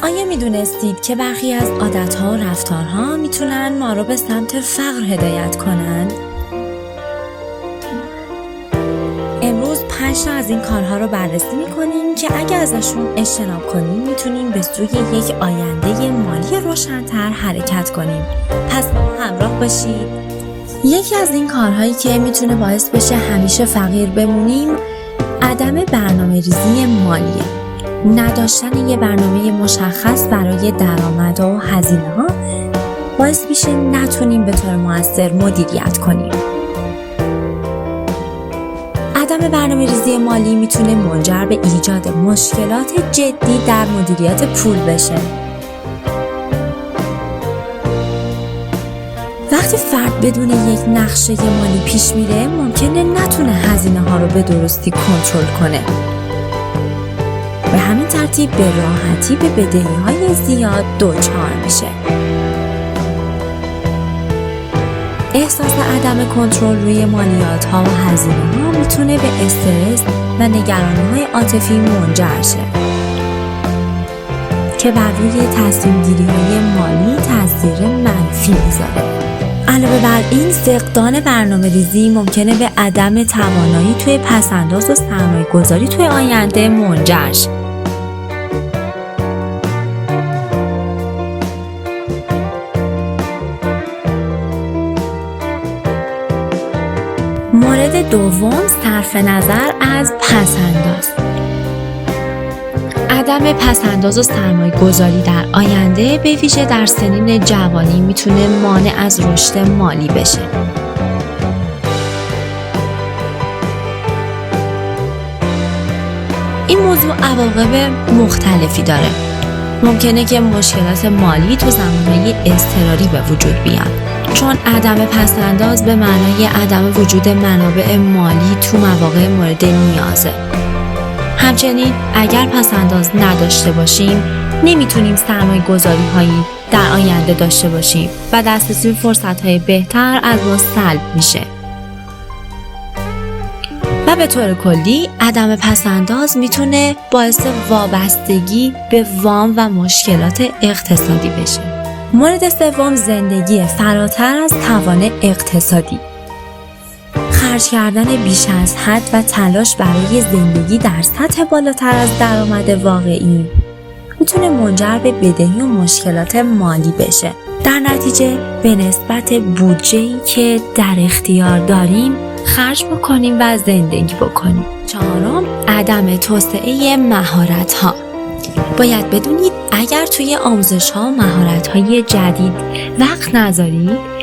آیا میدونستید که برخی از عادت‌ها و رفتارها میتونن ما رو به سمت فقر هدایت کنن؟ امروز 5 تا از این کارها رو بررسی میکنیم که اگه ازشون اجتناب کنیم میتونیم به سوی یک آینده مالی روشن‌تر حرکت کنیم. پس با ما همراه باشید. یکی از این کارهایی که میتونه باعث بشه همیشه فقیر بمونیم عدم برنامه‌ریزی مالیه. نداشتن یه برنامه مشخص برای درآمد و هزینه‌ها باعث میشه نتونیم به طور مؤثر مدیریت کنیم. عدم برنامه‌ریزی مالی میتونه منجر به ایجاد مشکلات جدی در مدیریت پول بشه. وقتی فرد بدون یک نقشه مالی پیش میره ممکنه نتونه هزینه‌ها رو به درستی کنترل کنه. به همین ترتیب به راحتی به بدهی‌های زیاد دچار میشه. احساس عدم کنترل روی مالیات‌ها و هزینه‌ها میتونه به استرس و نگرانی‌های عاطفی منجر شه که بر روی تصمیم‌گیری‌های مالی تاثیر منفی میذاره. علاوه بر این فقدان برنامه‌ریزی ممکنه به عدم توانایی توی پس‌انداز و سرمایه‌گذاری توی آینده منجر شه. مورد دوم صرف نظر از پس‌انداز. عدم پس‌انداز و سرمایه‌گذاری در آینده به ویژه در سنین جوانی میتونه مانع از رشد مالی بشه. این موضوع عواقب مختلفی داره. ممکنه که مشکلات مالی تو زمانهای اضطراری به وجود بیان، چون عدم پس‌انداز به معنای عدم وجود منابع مالی تو مواقع مورد نیازه. همچنین اگر پس‌انداز نداشته باشیم نمیتونیم سرمایه‌گذاری هایی در آینده داشته باشیم و دسترسی به فرصت‌های بهتر از ما سلب میشه. و به طور کلی عدم پس‌انداز میتونه باعث وابستگی به وام و مشکلات اقتصادی بشه. مورد سوم زندگی فراتر از توان اقتصادی. خرج کردن بیش از حد و تلاش برای زندگی در سطح بالاتر از درآمد واقعی میتونه منجر به بدهی و مشکلات مالی بشه. در نتیجه به نسبت بودجه‌ای که در اختیار داریم خرج بکنیم و زندگی بکنیم. چهارم، عدم توسعه مهارت‌ها. باید بدونید اگر توی آموزش‌ها و مهارت‌های جدید وقت نذارید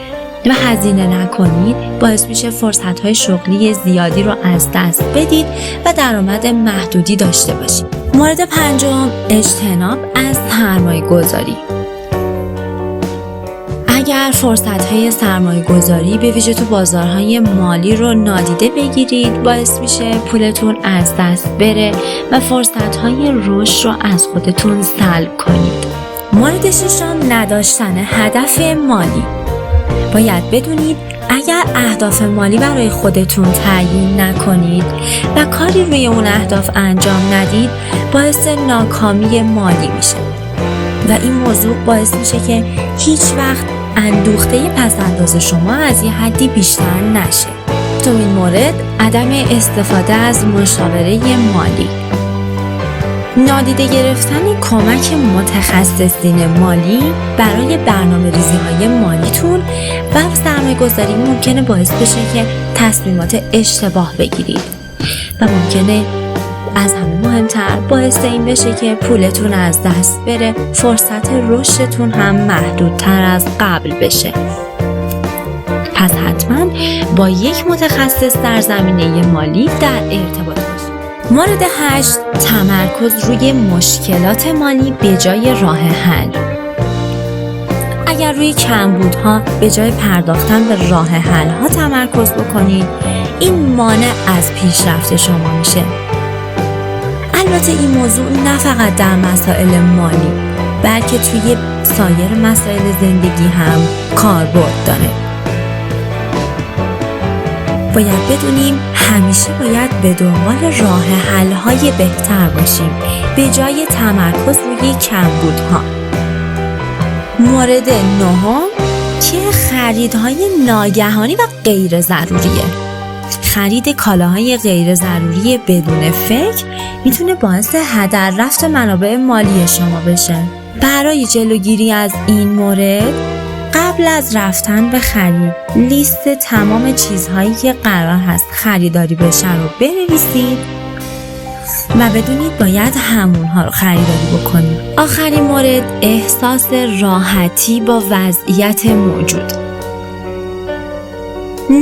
و هزینه نکنید باعث میشه فرصت‌های شغلی زیادی رو از دست بدید و درآمد محدودی داشته باشید. مورد پنجم، اجتناب از سرمایه‌گذاری. اگر فرصت‌های سرمایه‌گذاری به ویژه تو بازارهای مالی رو نادیده بگیرید باعث میشه پولتون از دست بره و فرصت‌های رشد رو از خودتون سلب کنید. مورد ششم، نداشتن هدف مالی. باید بدونید اگر اهداف مالی برای خودتون تعیین نکنید و کاری روی اون اهداف انجام ندید باعث ناکامی مالی میشه و این موضوع باعث میشه که هیچ وقت اندوخته پس‌انداز شما از یه حدی بیشتر نشه. تو این مورد عدم استفاده از مشاوره مالی. نادیده گرفتن کمک متخصصین مالی برای برنامه‌ریزی‌های مالیتون و سرمایه‌گذاری ممکنه باعث بشه که تصمیمات اشتباه بگیرید و ممکنه از همه مهمتر باعث این بشه که پولتون از دست بره، فرصت رشدتون هم محدودتر از قبل بشه. پس حتما با یک متخصص در زمینه مالی در ارتباط باشید. مورد 8، تمرکز روی مشکلات مالی به جای راه حل. اگر روی کمبودها به جای پرداختن به راه حل‌ها تمرکز بکنید این مانع از پیشرفت شما میشه. البته این موضوع نه فقط در مسائل مالی بلکه توی سایر مسائل زندگی هم کاربرد داره. باید بدونیم همیشه باید به دنبال راه حل‌های بهتر باشیم به جای تمرکز روی کمبودها. مورد نهم که خریدهای ناگهانی و غیر ضروریه. خرید کالاهای غیر ضروری بدون فکر میتونه باعث هدر رفت منابع مالی شما بشه. برای جلوگیری از این مورد قبل از رفتن به خرید لیست تمام چیزهایی که قرار هست خریداری بشه رو بنویسید و بدونید باید همونها رو خریداری بکنید. آخرین مورد احساس راحتی با وضعیت موجود.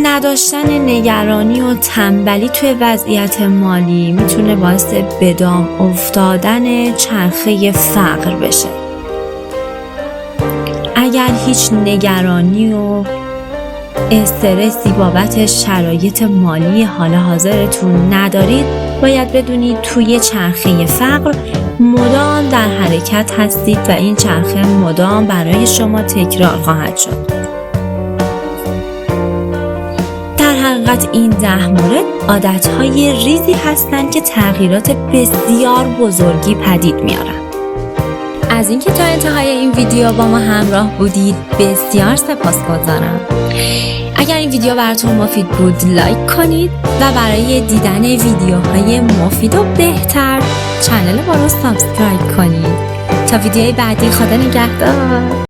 نداشتن نگرانی و تنبلی توی وضعیت مالی میتونه باعث به دام افتادن چرخه فقر بشه. اگر هیچ نگرانی و استرسی بابت شرایط مالی حال حاضرتون ندارید، باید بدونید توی چرخه فقر مدام در حرکت هستید و این چرخه مدام برای شما تکرار خواهد شد. در حقیقت این 10 مورد عادتهای ریزی هستند که تغییرات بسیار بزرگی پدید میارن. از اینکه تا انتهای این ویدیو با ما همراه بودید بسیار سپاسگزارم. اگر این ویدیو براتون مفید بود لایک کنید و برای دیدن ویدیوهای مفید و بهتر کانال ما رو سابسکرایب کنید. تا ویدیوهای بعدی، خدا نگهدار.